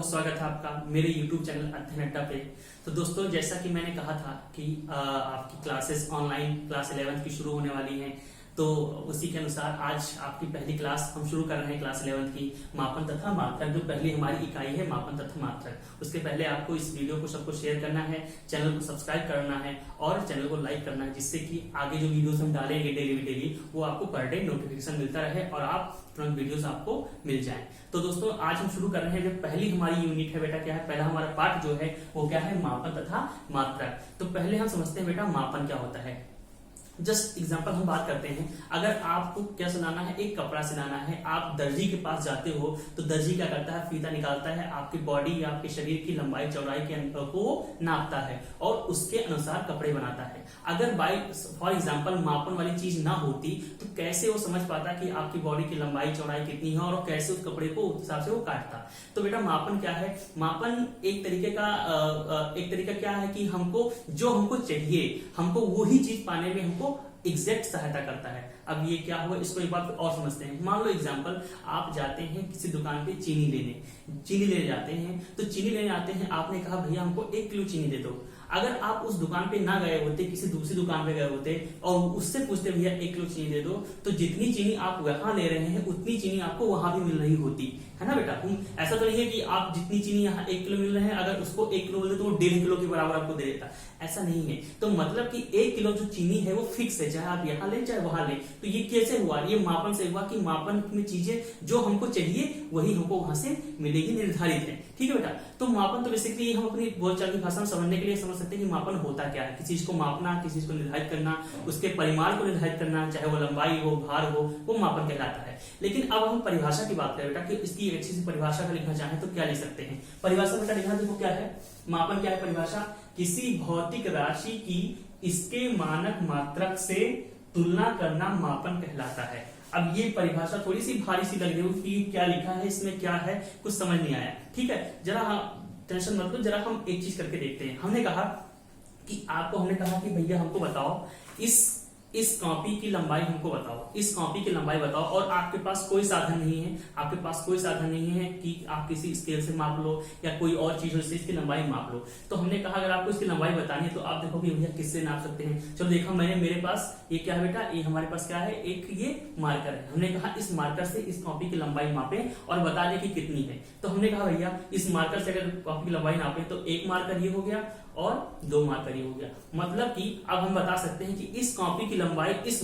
बहुत स्वागत है आपका मेरे YouTube चैनल अध्ययन अड्डा पे। तो दोस्तों, जैसा कि मैंने कहा था कि आपकी क्लासेस ऑनलाइन क्लास 11th की शुरू होने वाली हैं, तो उसी के अनुसार आज आपकी पहली क्लास हम शुरू कर रहे हैं क्लास 11th की मापन तथा मात्रक। जो पहली हमारी इकाई है मापन तथा मात्रक, उसके पहले आपको इस वीडियो को सबको शेयर करना है, चैनल को सब्सक्राइब करना है और चैनल को लाइक करना है, जिससे कि आगे जो वीडियोस हम डालेंगे डेली वो आपको पर डे नोटिफिकेशन मिलता रहे और आप तुरंत वीडियोस आपको मिल जाए। तो दोस्तों, आज हम शुरू कर रहे हैं जो पहली हमारी यूनिट है बेटा, क्या है पहला हमारा पार्ट जो है वो क्या है, मापन तथा मात्रक। तो पहले हम समझते हैं बेटा मापन क्या होता है। जस्ट एग्जांपल हम बात करते हैं, अगर आपको क्या सिलाना है, एक कपड़ा सिलाना है, आप दर्जी के पास जाते हो तो दर्जी क्या करता है, फीता निकालता है, आपकी बॉडी या आपके शरीर की लंबाई चौड़ाई के अंतर को नापता है और उसके अनुसार कपड़े बनाता है। अगर बाई फॉर एग्जांपल मापन वाली चीज ना होती तो कैसे वो समझ पाता कि आपकी बॉडी की लंबाई चौड़ाई कितनी है और कैसे उस कपड़े को उस हिसाब से वो काटता। तो बेटा मापन क्या है, मापन एक तरीका क्या है कि हमको जो हमको चाहिए, हमको वही चीज पाने में हमको एग्जैक्ट सहायता करता है। अब ये क्या हुआ, इसको एक बार और समझते हैं। मान लो एग्जांपल, आप जाते हैं किसी दुकान पे चीनी लेने जाते हैं, तो चीनी लेने आते हैं, आपने कहा भैया हमको 1 किलो चीनी दे दो। अगर आप उस दुकान पे ना गए होते, किसी दूसरी दुकान पे गए होते और उससे पूछते भैया 1 किलो चीनी दे दो, तो जितनी चीनी आप वहां ले रहे हैं उतनी चीनी आपको वहां भी मिल रही होती है ना बेटा। ऐसा तो नहीं है कि आप जितनी चीनी यहाँ 1 किलो मिल रहे हैं, अगर उसको 1 किलो बोल दे तो वो 1.5 किलो के बराबर आपको दे देता, ऐसा नहीं है। तो मतलब कि 1 किलो जो चीनी है वो फिक्स है, चाहे आप यहाँ ले चाहे वहां ले। तो ये कैसे हुआ, ये मापन से हुआ कि मापन में चीजें जो हमको चाहिए वही हमको वहां से मिलेगी, निर्धारित है। ठीक है बेटा। तो मापन तो बेसिकली हम अपनी बोलचाल की भाषा में समझने के लिए समझ सकते हैं कि मापन होता क्या है। किसी चीज को मापना, किसी चीज को निर्धारित करना, उसके परिमाण को निर्धारित करना, चाहे वो लंबाई हो, भार हो, वो मापन कहलाता है। लेकिन अब हम परिभाषा की बात करें बेटा कि इसकी एक अच्छी सी परिभाषा का लिखना चाहें तो क्या लिख सकते हैं। परिभाषा बेटा लिखना देखो क्या है, मापन क्या है परिभाषा, किसी भौतिक राशि की इसके मानक मात्रक से तुलना करना मापन कहलाता है। अब ये परिभाषा थोड़ी सी भारी सी लग रही हो कि क्या लिखा है इसमें, क्या है, कुछ समझ नहीं आया। ठीक है, जरा टेंशन मत लो, जरा हम एक चीज करके देखते हैं। हमने कहा कि भैया हमको बताओ इस कॉपी की लंबाई हमको बताओ, इस कॉपी की लंबाई बताओ, और आपके पास कोई साधन नहीं है कि आप किसी स्केल से माप लो या कोई और चीज हो जिससे इसकी लंबाई माप लो। तो हमने कहा अगर आपको इसकी लंबाई बतानी है तो आप देखो कि भैया किससे नाप सकते हैं। चलो देखो, मेरे पास ये क्या है बेटा, ये हमारे पास क्या है, एक ये मार्कर है। हमने कहा इस मार्कर से इस कॉपी की लंबाई मापे और बता दे कि कितनी है। तो हमने कहा भैया इस मार्कर से अगर कॉपी की लंबाई नापे तो 1 मार्कर ये हो गया और 2 मार्कर ये हो गया। मतलब कि अब हम बता सकते हैं कि इस कॉपी की लंबाई इस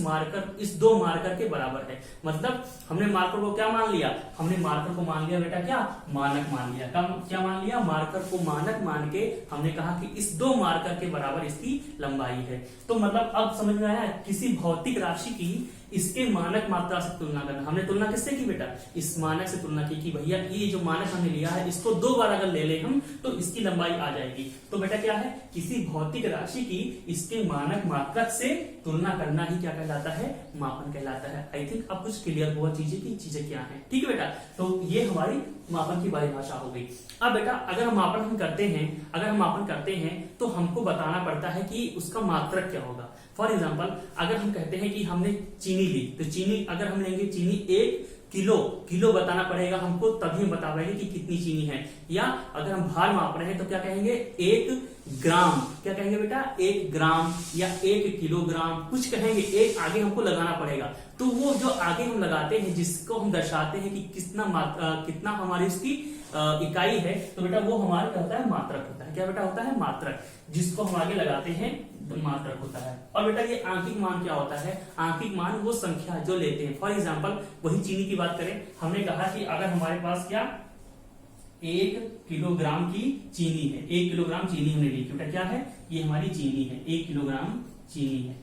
2 मार्कर के बराबर है। मतलब हमने मार्कर को क्या मान लिया, हमने मार्कर को मान लिया बेटा क्या, मानक मान लिया। क्या मान लिया, मार्कर को मानक मान के हमने कहा कि इस 2 मार्कर के बराबर इसकी लंबाई है। तो मतलब अब समझ में आया, किसी भौतिक राशि की इसके मानक मात्रा से तुलना करना। हमने तुलना किससे की बेटा, इस मानक से तुलना की कि भैया ये जो मानक हमने लिया है इसको 2 बार अगर ले ले हम तो इसकी लंबाई आ जाएगी। तो बेटा क्या है, किसी भौतिक राशि की इसके मानक मात्रक से तुलना करना ही क्या कहलाता है, मापन कहलाता है। आई थिंक अब कुछ क्लियर हुआ चीजें क्या है। ठीक है बेटा, तो ये हमारी मापन की परिभाषा हो गई। अब बेटा अगर हम मापन करते हैं तो हमको बताना पड़ता है कि उसका मात्रक क्या होगा। फॉर एग्जाम्पल, अगर हम कहते हैं कि हमने चीनी ली, तो चीनी अगर हम लेंगे, चीनी 1 किलो बताना पड़ेगा हमको, तभी हम बता पाएंगे कि कितनी चीनी है। या अगर हम भार माप रहे हैं तो क्या कहेंगे, 1 ग्राम। क्या कहेंगे बेटा, 1 ग्राम या 1 किलोग्राम, कुछ कहेंगे, एक आगे हमको लगाना पड़ेगा। तो वो जो आगे हम लगाते हैं, जिसको हम दर्शाते हैं कि कितना हमारी उसकी इकाई है, तो बेटा वो हमारा क्या होता है, मात्रक होता है। क्या बेटा होता है, मात्रक, जिसको हम आगे लगाते हैं तो मात्रक होता है। और बेटा ये आंकिक मान क्या होता है, आंकिक मान वो संख्या जो लेते हैं। फॉर एग्जांपल वही चीनी की बात करें, हमने कहा कि अगर हमारे पास क्या 1 किलोग्राम की चीनी है, 1 किलोग्राम चीनी हमने ली, बेटा क्या है, ये हमारी चीनी है, 1 किलोग्राम चीनी है।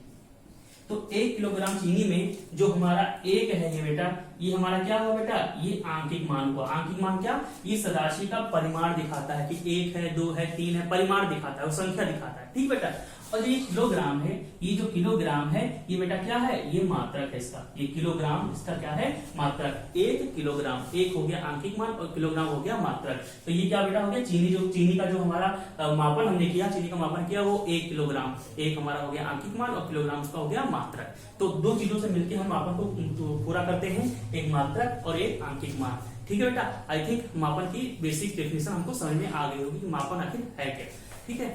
तो 1 किलोग्राम चीनी में जो हमारा 1 है ये बेटा, ये हमारा क्या हुआ बेटा, ये आंकिक मान हुआ। आंकिक मान क्या, ये सदाशी का परिमाण दिखाता है कि 1 है, 2 है, 3 है, परिमाण दिखाता है, वो संख्या दिखाता है। ठीक बेटा। और ये किलोग्राम है, ये जो किलोग्राम है ये बेटा क्या है, ये मात्रक है इसका, ये किलोग्राम इसका क्या है, मात्रक। 1 किलोग्राम, 1 हो गया आंकिक मान और किलोग्राम हो गया मात्रक। तो ये क्या बेटा हो गया, चीनी का जो हमारा मापन हमने किया, चीनी का मापन किया वो 1 किलोग्राम, 1 हमारा हो गया आंकिक मान और किलोग्राम उसका हो गया मात्रक। तो 2 चीजों से मिलकर हम मापन को पूरा करते हैं, एक मात्रक और एक आंकिक मान। ठीक है बेटा, आई थिंक मापन की बेसिक डेफिनेशन हमको समझ में आ गई होगी कि मापन आखिर है क्या। ठीक है,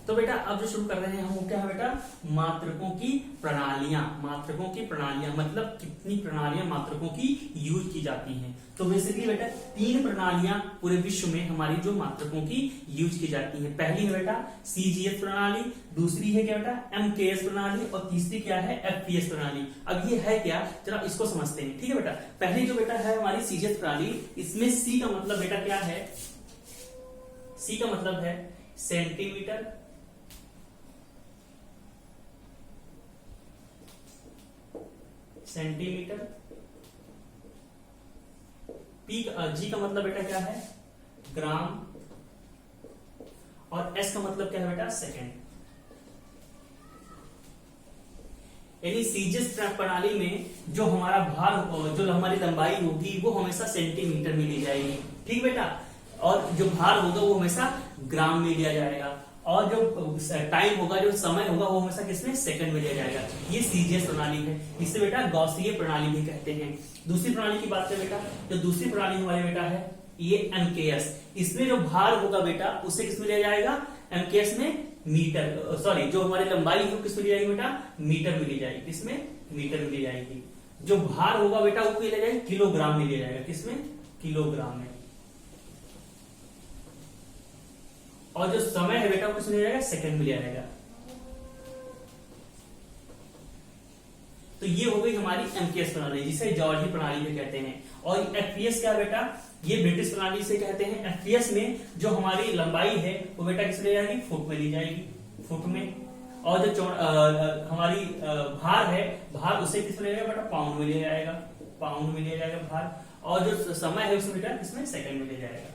तो बेटा अब जो शुरू कर रहे हैं हम, वो क्या है बेटा, मात्रकों की प्रणालियां। मात्रकों की प्रणालियां मतलब कितनी प्रणालियां मात्रकों की यूज की जाती हैं। तो बेसिकली बेटा 3 प्रणालियां पूरे विश्व में हमारी जो मात्रकों की यूज की जाती है। पहली है बेटा सीजीएस प्रणाली, दूसरी है क्या बेटा एमकेएस प्रणाली, और तीसरी क्या है एफपीएस प्रणाली। अब ये है क्या, जरा इसको समझते हैं। ठीक है बेटा, पहली जो बेटा है हमारी सीजीएस प्रणाली, इसमें सी का मतलब बेटा क्या है, सी का मतलब है सेंटीमीटर, सेंटीमीटर, जी का मतलब बेटा क्या है ग्राम, और एस का मतलब क्या है बेटा सेकेंड। यानी सीजीएस प्रणाली में जो हमारा भार, जो हमारी लंबाई होगी वो हमेशा सेंटीमीटर में ली जाएगी। ठीक बेटा, और जो भार होगा वो हमेशा ग्राम में लिया जाएगा, और जो टाइम होगा, जो समय होगा, वो हमेशा किसमें सेकंड में लिया जाएगा। ये सीजीएस प्रणाली है, इसे बेटा गॉसीय प्रणाली भी कहते हैं। दूसरी प्रणाली की बात करें बेटा, जो दूसरी प्रणाली हमारी बेटा है ये एमकेएस। इसमें जो भार होगा बेटा उसे किसमें लिया जाएगा, एमकेएस में मीटर, सॉरी जो हमारी लंबाई है किसमें ली जाएगी बेटा, मीटर में ली जाएगी। किसमें, मीटर में ली जाएगी। जो भार होगा बेटा वो लिया जाएगा किलोग्राम में लिया जाएगा। किसमें, किलोग्राम में। और जो समय है बेटा वो किसमें लिया जाएगा, सेकंड में लिया जाएगा। तो ये हो गई हमारी एमकेएस प्रणाली, जिसे जॉर्जी प्रणाली भी कहते हैं। और एफपीएस क्या बेटा, ये ब्रिटिश प्रणाली से कहते हैं। एफपीएस में जो हमारी लंबाई है वो बेटा किस ले जाएगी, फुट में ली जाएगी, फुट में। और जो हमारी भार है, भार उसे किस ले जाएगा बेटा, पाउंड में लिया जाएगा, पाउंड में लिया जाएगा भार। और जो समय है उसमें बेटा किसमें, सेकंड में लिया जाएगा।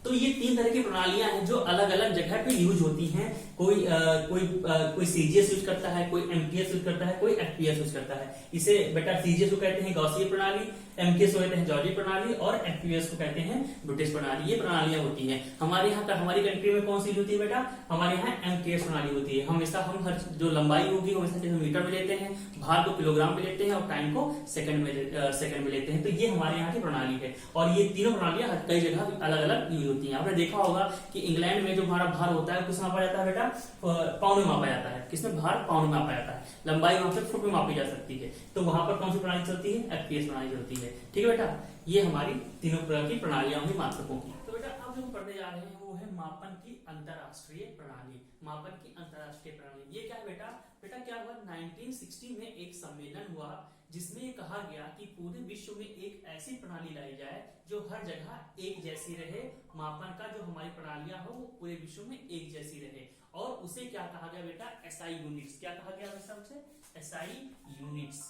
तो ये 3 तरह की प्रणालियां हैं जो अलग अलग जगह पे यूज होती हैं। कोई सीजीएस यूज करता है, कोई एमकेएस यूज करता है, कोई एफपीएस यूज करता है। इसे बेटा सीजीएस को कहते हैं गॉसीय प्रणाली, एमकेएस को कहते हैं जॉर्जी प्रणाली, और एफपीएस को कहते हैं ब्रिटिश प्रणाली। ये प्रणालियां होती हैं। हमारे यहाँ हमारी कंट्री में कौन सी होती है बेटा, हमारे यहाँ एमकेएस प्रणाली होती है। हमेशा हम हर जो लंबाई होगी हमेशा मीटर में लेते हैं, भार को किलोग्राम में लेते हैं, और टाइम को सेकंड में लेते हैं। तो ये हमारे यहाँ की प्रणाली है। और ये तीनों प्रणालियां कई जगह अलग अलग यूज होती हैं। आपने देखा होगा कि इंग्लैंड में जो हमारा भार होता है किस मापा जाता है बेटा, पाउंड में मापा जाता है। किसमें, भार पाउंड में मापा जाता है। लंबाई वहां पे फुट में मापी जा सकती है। तो वहां पर कौन सी प्रणाली चलती है, एफपीएस प्रणाली चलती है। ठीक है बेटा, ये हमारी तीनों प्रकार की प्रणालियां होंगी मात्रकों की। तो बेटा अब जो पढ़ने जा रहे हैं वो है मापन की अंतरराष्ट्रीय प्रणाली। मापन की अंतरराष्ट्रीय प्रणाली ये क्या है बेटा, बेटा क्या हुआ 1960 में एक सम्मेलन हुआ जिसमें ये कहा गया कि पूरे विश्व में एक ऐसी प्रणाली लाई जाए जो हर जगह एक जैसी रहे। मापन का जो हमारी प्रणालियां हो वो पूरे विश्व में एक जैसी रहे। और उसे क्या कहा गया बेटा, एसआई यूनिट्स। क्या कहा गया वैसा उसे, एसआई यूनिट्स,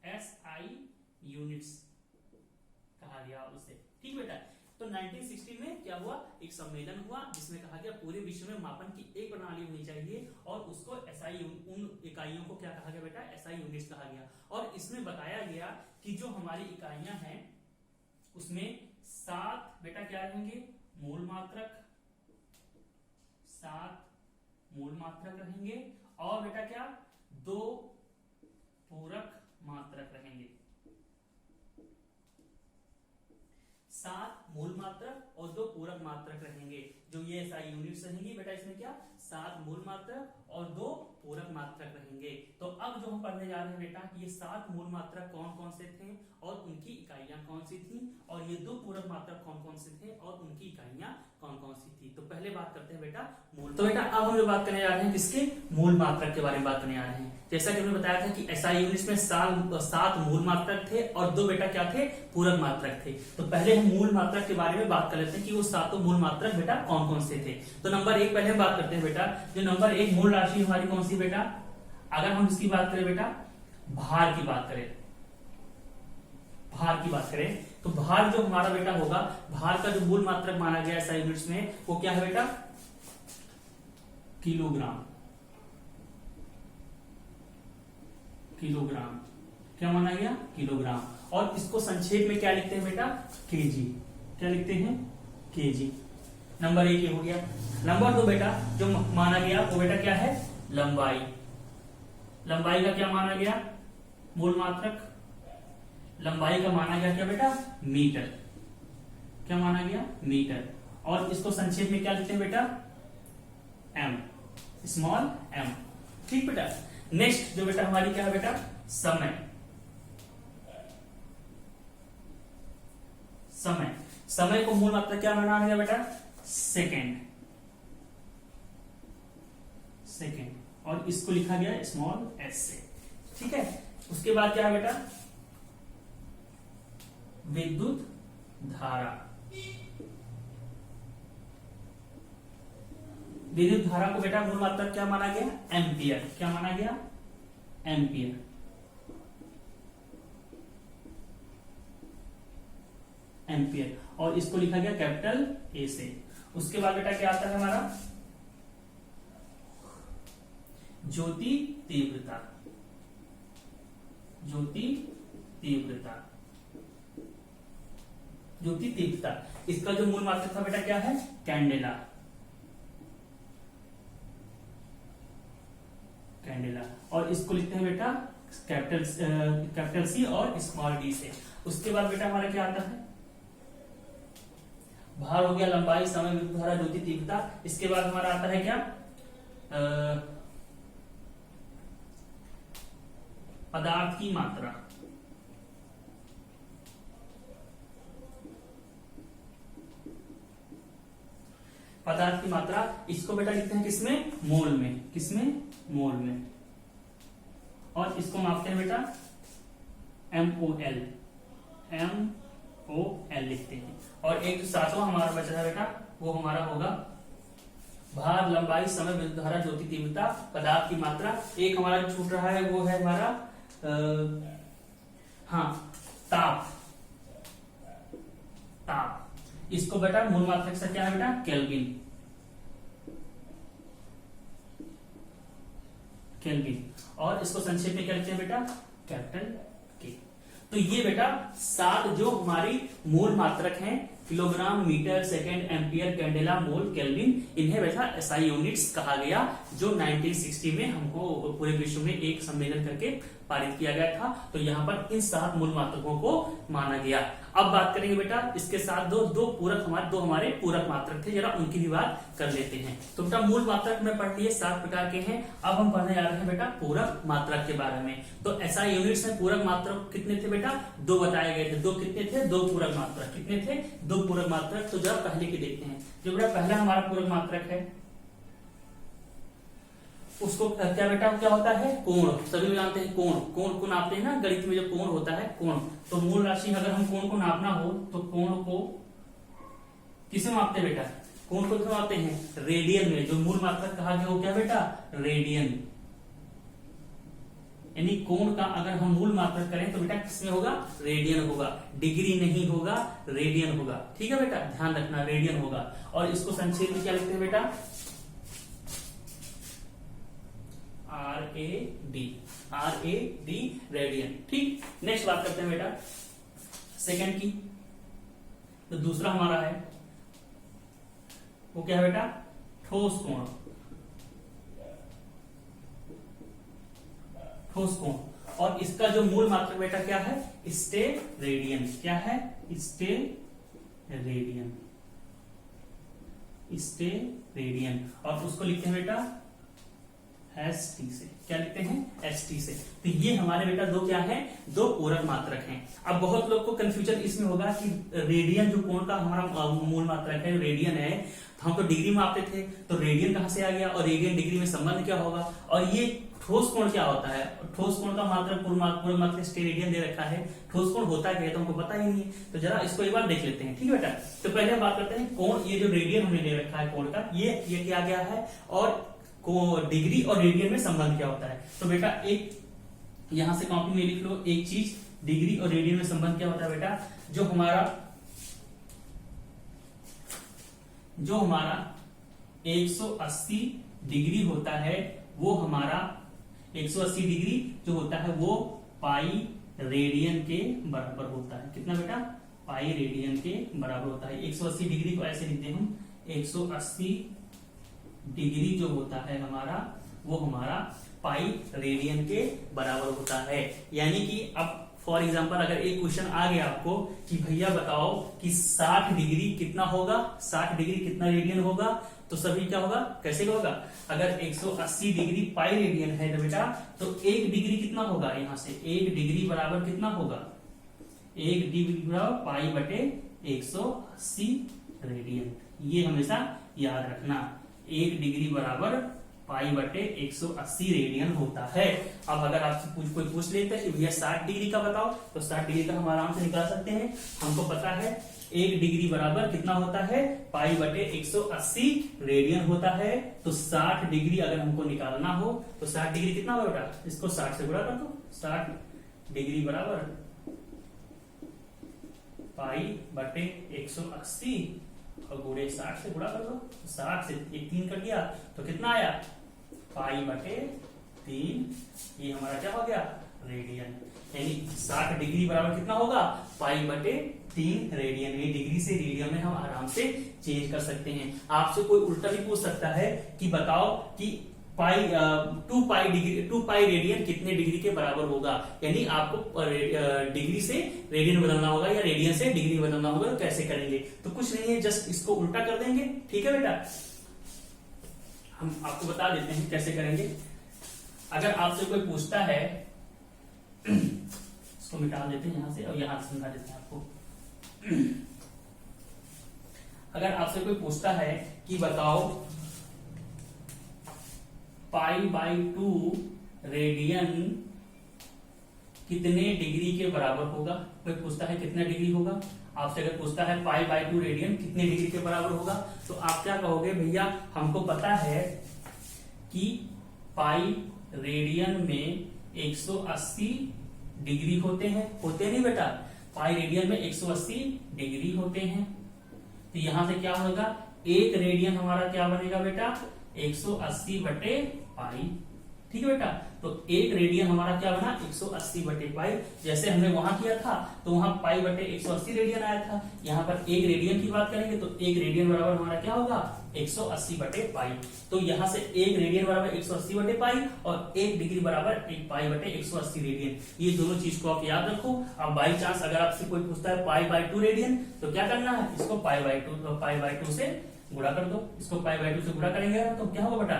एसआई यूनिट्स कहा गया उसे। ठीक बेटा, तो 1960 में क्या हुआ, एक सम्मेलन हुआ जिसमें कहा गया पूरे विश्व में मापन की एक प्रणाली होनी चाहिए, और उसको एसआई, उन इकाइयों को क्या कहा गया बेटा, एसआई यूनिट्स कहा गया। और इसमें बताया गया कि जो हमारी इकाइयां हैं उसमें 7 बेटा क्या रहेंगे, मूल मात्रक, 7 मूल मात्रक रहेंगे, और बेटा क्या 2 पूरक मात्रक रहेंगे। 7 मूल मात्रक और 2 पूरक मात्रक रहेंगे। जो ये एसआई यूनिट्स रहेंगी बेटा, इसमें क्या 7 मूल मात्रक और 2 पूरक मात्रक रहेंगे। तो अब जो हम पढ़ने जा रहे हैं बेटा, ये 7 मूल मात्रक कौन कौन से थे और उनकी इकाइयां कौन सी थी, और ये 2 पूरक मात्रक कौन कौन से थे और उनकी इकाइयां कौन कौन सी थी। तो पहले बात करते हैं बेटा मूल। तो बेटा अब हम जो बात करने जा रहे हैं किसके, मूल मात्रक के बारे में बात करने जा रहे हैं। जैसा कि हमने बताया था कि एसआई यूनिट्स में 7 मूल मात्रक थे और 2 बेटा क्या थे, पूरक मात्रक थे। तो पहले हम मूल मात्रक के बारे में बात कर लेते हैं कि वो 7 मूल मात्रक बेटा कौन कौन से थे। तो नंबर 1 पहले हम बात करते हैं बेटा, जो नंबर 1 मूल राशि हमारी कौन सी बेटा, अगर हम इसकी बात करें बेटा, भार की बात करें, भार की बात करें तो भार जो हमारा बेटा होगा, भार का जो मूल मात्रक माना गया एसआई यूनिट्स में वो क्या है बेटा, किलोग्राम। किलोग्राम क्या माना गया, किलोग्राम। और इसको संक्षेप में क्या लिखते हैं बेटा, केजी। क्या लिखते हैं, केजी। नंबर 1 ये हो गया। नंबर 2 बेटा जो माना गया वो बेटा क्या है, लंबाई। लंबाई का क्या माना गया, मूल मात्रक। लंबाई का माना गया क्या बेटा, मीटर। क्या माना गया, मीटर। और इसको संक्षेप में क्या लिखते हैं बेटा, एम, स्मॉल एम। ठीक बेटा। नेक्स्ट जो बेटा हमारी क्या है बेटा, समय। समय, समय को मूल मात्रा क्या माना गया बेटा, सेकेंड। सेकेंड, और इसको लिखा गया स्मॉल एस से। ठीक है। उसके बाद क्या है बेटा, विद्युत धारा। विद्युत धारा को बेटा मूल मात्रा क्या माना गया, एम्पियर। क्या माना गया, एम्पियर। एम्पियर, और इसको लिखा गया कैपिटल ए से। उसके बाद बेटा क्या आता है हमारा, ज्योति तीव्रता। ज्योति तीव्रता, ज्योति तीव्रता, इसका जो मूल मात्रा था बेटा क्या है, कैंडेला। कैंडेला, और इसको लिखते हैं बेटा कैपिटल सी और स्मॉल डी से। उसके बाद बेटा हमारा क्या आता है, भार हो गया, लंबाई, समय, विद्युत धारा, ज्योति तीव्रता। इसके बाद हमारा आता है क्या, पदार्थ की मात्रा। पदार्थ की मात्रा, इसको बेटा लिखते हैं किसमें, मोल में। किसमें, मोल में। और इसको मापते हैं बेटा MOL। MOL लिखते हैं। और एक जो सातवां हमारा बचा है बेटा, वो हमारा होगा भार, लंबाई, समय, विद्युत धारा, ज्योति तीव्रता, पदार्थ की मात्रा। एक हमारा जो छूट रहा है वो है हमारा ताप। ताप, इसको बेटा मूल मात्रक से क्या है बेटा, केल्विन। केल्विन, और इसको संक्षेप में क्या लिखते हैं बेटा, कैपिटल के। तो ये बेटा 7 जो हमारी मूल मात्रक हैं, kilogram, metre, second, ampere, candela, mole, kelvin, इन्हें बेटा एसआई यूनिट्स कहा गया, जो 1960 में हमको पूरे विश्व में एक सम्मेलन करके पारित किया गया था। तो यहाँ पर इन 7 मूल मात्रकों को माना गया। अब बात करेंगे बेटा इसके साथ दो हमारे पूरक मात्रक थे, जरा उनकी भी बात कर लेते हैं। तो बेटा मूल मात्रक में पढ़ लिए 7 प्रकार के हैं। अब हम पढ़ने जा रहे हैं बेटा पूरक मात्रक के बारे में। तो एसआई यूनिट्स में पूरक मात्रक कितने थे बेटा, 2 बताए गए थे। 2 कितने थे, 2 पूरक मात्रक। कितने थे, 2 पूरक मात्रक। तो जरा पहले की देखते हैं। जो बेटा पहला हमारा पूरक मात्रक है, उसको क्या बेटा क्या होता है, कोण। सभी लोग जानते हैं कोण। कोण को नापते हैं ना, गणित में जो कोण होता है, कोण। तो मूल राशि अगर हम कोण को नापना हो तो कोण को किसे मापते हैं बेटा, कोण को किसे मापते हैं, रेडियन में। जो मूल मात्रक कहा गया वो क्या बेटा, रेडियन। यानी कोण का अगर हम मूल मात्रक करें तो बेटा किसमें होगा, रेडियन होगा। डिग्री नहीं होगा, रेडियन होगा। ठीक है बेटा, ध्यान रखना, रेडियन होगा। और इसको संक्षेप में क्या लिखते हैं बेटा, RAD, रेडियन। ठीक। नेक्स्ट बात करते हैं बेटा सेकंड की। तो दूसरा हमारा है वो क्या है बेटा, ठोस कोण। ठोस कोण, और इसका जो मूल मात्रक बेटा क्या है, स्टेरेडियन। क्या है, स्टेरेडियन। स्टेरेडियन, और उसको लिखते हैं बेटा ST से। क्या लिखते हैं, ST से। तो ये हमारे बेटा 2 क्या है, 2 पूरक मात्रक हैं। अब बहुत लोग को कंफ्यूजन इसमें होगा कि रेडियन जो कोण का हमारा मूल मात्रक है, रेडियन है, तो हम तो डिग्री में मापते थे, तो रेडियन कहां से आ गया, और रेडियन डिग्री में संबंध क्या होगा। और ये ठोस कोण क्या होता है, ठोस कोण का मात्रक पूर्व मात्रक स्टेरेडियन दे रखा है। ठोस कोण होता क्या है तो हमको पता ही नहीं है। तो जरा इसको एक बार देख लेते हैं। ठीक है बेटा, तो पहले हम बात करते हैं कोण। ये जो रेडियन हमने ले रखा है कोण का, ये क्या गया है, और को डिग्री और रेडियन में संबंध क्या होता है। तो बेटा एक यहां से कॉपी में लिख लो एक चीज, डिग्री और रेडियन में संबंध क्या होता है बेटा, जो हमारा 180 डिग्री होता है, वो हमारा 180 डिग्री जो होता है वो पाई रेडियन के बराबर होता है। कितना बेटा, पाई रेडियन के बराबर होता है। 180 डिग्री को ऐसे लिखते हैं हम, 180 डिग्री जो होता है हमारा, वो हमारा पाई रेडियन के बराबर होता है। यानी कि अब फॉर एग्जाम्पल अगर एक क्वेश्चन आ गया आपको कि भैया बताओ कि 60 डिग्री कितना होगा, 60 डिग्री कितना रेडियन होगा, तो सभी क्या होगा, कैसे होगा, अगर 180 डिग्री पाई रेडियन है तो बेटा तो 1 डिग्री कितना होगा, यहां से 1 डिग्री बराबर कितना होगा, 1 डिग्री बराबर पाई बटे 180 रेडियन। ये हमेशा याद रखना, 1 डिग्री बराबर पाई बटे 180 रेडियन होता है। अब अगर आपसे कोई पूछ लेता है कि भैया 60 डिग्री का बताओ, तो 60 डिग्री का हम आराम से निकाल सकते हैं। हमको पता है 1 डिग्री बराबर कितना होता है, पाई बटे 180 रेडियन होता है। तो 60 डिग्री अगर हमको निकालना हो तो 60 डिग्री कितना होगा बेटा, इसको 60 से गुणा कर दो, 60 डिग्री बराबर पाई बटे 180 और गुणे 60 से गुणा कर दो, 60 से 3 कट गया तो कितना आया, पाई बटे 3, ये हमारा क्या हो गया, रेडियन। यानी 60 डिग्री बराबर कितना होगा, पाई बटे 3 रेडियन। ये डिग्री से रेडियन में हम आराम से चेंज कर सकते हैं। आपसे कोई उल्टा भी पूछ सकता है कि बताओ कि पाई 2 पाई रेडियन कितने डिग्री के बराबर होगा, यानी आपको डिग्री से रेडियन बदलना होगा या रेडियन से डिग्री बदलना होगा, तो कैसे करेंगे, तो कुछ नहीं है, जस्ट इसको उल्टा कर देंगे। ठीक है बेटा, हम आपको बता देते हैं कैसे करेंगे। अगर आपसे कोई पूछता है, इसको मिटा देते हैं यहां से और यहां से समझा देते हैं आपको। अगर आपसे कोई पूछता है कि बताओ पाई बाई 2 रेडियन कितने डिग्री के बराबर होगा, कोई पूछता है कितना डिग्री होगा, आपसे अगर पूछता है पाई बाई 2 रेडियन कितने डिग्री के बराबर होगा, तो आप क्या कहोगे, भैया हमको पता है कि पाई रेडियन में 180 डिग्री होते नहीं बेटा, पाई रेडियन में 180 डिग्री होते हैं। तो यहां से क्या होगा, 1 रेडियन हमारा क्या बनेगा बेटा, 180 बटे पाई। ठीक है बेटा, तो 1 रेडियन हमारा क्या बना, 180 बटे पाई। जैसे हमने वहां किया था तो वहां पाई बटे 180 रेडियन आया था, यहाँ पर 1 रेडियन की बात करेंगे तो 1 रेडियन बराबर हमारा क्या होगा, 180 बटे पाई। तो यहां से 1 रेडियन बराबर 180 बटे पाई और 1 डिग्री बराबर 1 पाई बटे 180 रेडियन। ये दोनों चीज को आप याद रखो। अब बाई चांस अगर आपसे कोई पूछता है पाई बाई 2 रेडियन, तो क्या करना है, इसको पाई बाई 2 से गुणा कर दो। इसको पाई बाई 2 से गुणा करेंगे तो क्या होगा बेटा,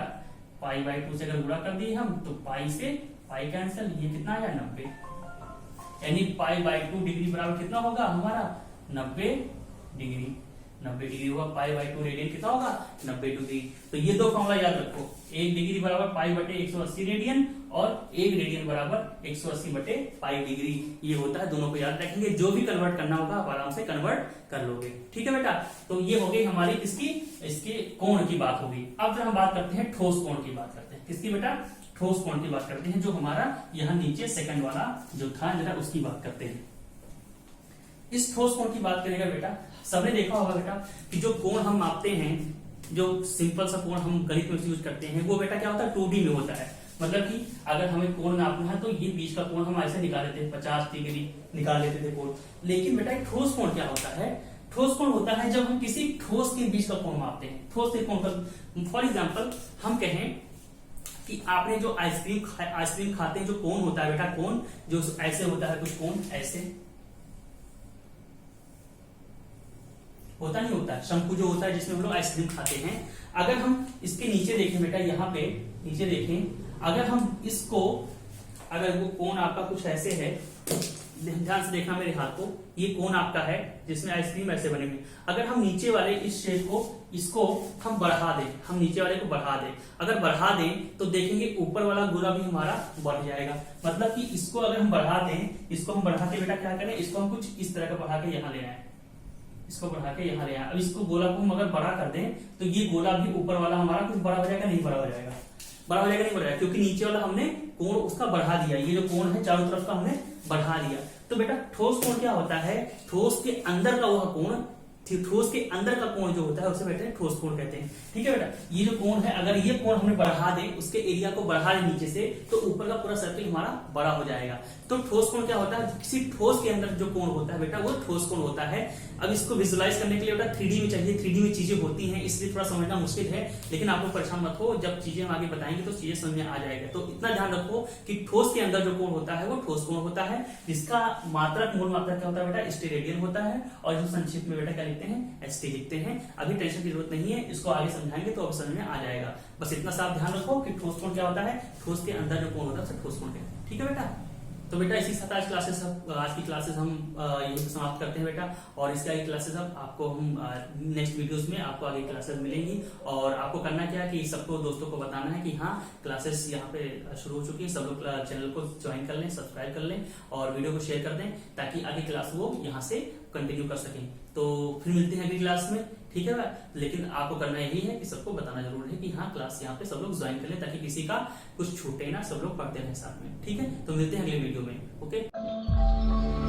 पाई बाई 2 से अगर गुणा कर दिए हम तो पाई से पाई कैंसिल, ये कितना आया, 90। यानी पाई बाई 2 डिग्री बराबर कितना होगा हमारा, 90 डिग्री। 90 डिग्री होगा, पाई बाई 2 रेडियन कितना होगा, 90 डिग्री। तो ये दो फॉर्मूला याद रखो, 1 डिग्री बराबर पाई बटे 180 रेडियन और 1 रेडियन बराबर 180 बटे पाई डिग्री। ये होता है, दोनों को याद रखेंगे, जो भी कन्वर्ट करना होगा आप आराम से कन्वर्ट कर लोगे। ठीक है बेटा, तो ये हो गई हमारी इसके कोण की बात होगी। अब हम बात करते हैं ठोस कोण की बात करते हैं। किसकी बेटा, ठोस कोण की बात करते हैं, जो हमारा यहाँ नीचे सेकंड वाला जो था जरा उसकी बात करते हैं। इस ठोस कोण की बात करेगा बेटा, सबने देखा होगा बेटा कि जो कोण हम मापते हैं, जो सिंपल सा कोण हम गणित में यूज करते हैं, वो बेटा क्या होता है, 2D में होता है। मतलब कि अगर हमें कोण नापना है तो ये बीच का कोण हम ऐसे निकाल लेते हैं, 50 डिग्री निकाल लेते थे कोण। लेकिन बेटा एक ठोस कोण क्या होता है, ठोस कोण होता है जब हम किसी ठोस के बीच का कोण मापते हैं। ठोस के कोण का फॉर एग्जाम्पल हम कहें कि आपने जो आइसक्रीम खाते हैं, जो कोण होता है बेटा, कोण जो ऐसे होता है, कुछ कोण ऐसे होता नहीं होता, शंकु जो होता है जिसमें हम लोग आइसक्रीम खाते हैं। अगर हम इसके नीचे देखें बेटा, यहाँ पे नीचे देखें, अगर हम इसको, अगर वो कोण आपका कुछ ऐसे है, ध्यान से देखना मेरे हाथ को, ये कोण आपका है जिसमें आइसक्रीम ऐसे बने हुए। अगर हम नीचे वाले इस शेप को, इसको हम बढ़ा दें, हम नीचे वाले को बढ़ा दें, अगर बढ़ा दें तो देखेंगे ऊपर वाला गोला भी हमारा बढ़ जाएगा। मतलब कि इसको अगर हम बढ़ा दें, इसको हम बढ़ा के बेटा क्या करें, इसको हम कुछ इस तरह का बढ़ा के यहाँ ले आए, इसको बढ़ा के यहाँ ले आए। अब इसको गोला को हम अगर बड़ा कर दें तो ये गोला भी ऊपर वाला हमारा कुछ बड़ा हो जाएगा, नहीं बड़ा हो जाएगा, बड़ा हो जाएगा नहीं बड़ा, क्योंकि नीचे वाला हमने कोण उसका बढ़ा दिया, ये जो कोण है चारों तरफ का हमने बढ़ा दिया। तो बेटा ठोस कोण क्या होता है, ठोस के अंदर का वह कोण ठोस के अंदर का कोण जो होता है उसे बेटा ठोस कोण कहते हैं। ठीक है बेटा, ये जो कोण है अगर ये कोण हमने बढ़ा दें, उसके एरिया को बढ़ा दें नीचे से, तो ऊपर का पूरा सर्किल हमारा बड़ा हो जाएगा। तो ठोस कोण क्या होता है, किसी ठोस के अंदर जो कोण होता है बेटा वो ठोस कोण होता है। अब इसको विजुअलाइज करने के लिए बेटा 3D में चाहिए, 3D में चीजें होती हैं इसलिए थोड़ा समझना मुश्किल है, लेकिन आप लोग परेशान मत हो, जब चीजें हम आगे बताएंगे तो चीजें समझ में आ जाएगा। तो इतना ध्यान रखो कि ठोस के अंदर जो कोण होता है वो ठोस कोण होता है, जिसका मात्रक मूल मात्रक क्या होता है बेटा स्टेरेडियन होता है, और जो संक्षिप्त में बेटा क्या लिखते हैं ST लिखते हैं। अभी टेंशन की जरूरत नहीं है, इसको आगे समझाएंगे तो अब समझ में आ जाएगा। बस इतना साफ ध्यान रखो कि ठोस कोण क्या होता है, ठोस के अंदर जो कोण होता है उसे ठोस कोण कहते हैं। ठीक है बेटा, तो बेटा इसी साथ आज की क्लासेस हम यहीं पे समाप्त करते हैं बेटा, और इसके आगे क्लासेस अब आपको हम नेक्स्ट वीडियोस में आपको आगे क्लासेस मिलेंगी। और आपको करना क्या है कि सबको दोस्तों को बताना है कि हाँ क्लासेस यहाँ पे शुरू हो चुकी है, सब लोग चैनल को ज्वाइन कर लें, सब्सक्राइब कर लें और वीडियो को शेयर कर दें, ताकि आगे क्लास वो यहाँ से कंटिन्यू कर सकें। तो फिर मिलते हैं अगली क्लास में, ठीक है भाई। लेकिन आपको करना यही है कि सबको बताना जरूर है कि हाँ क्लास यहाँ पे सब लोग ज्वाइन कर लें, ताकि किसी का कुछ छूटे ना, सब लोग पढ़ते रहें साथ में। ठीक है, तो मिलते हैं अगले वीडियो में। ओके।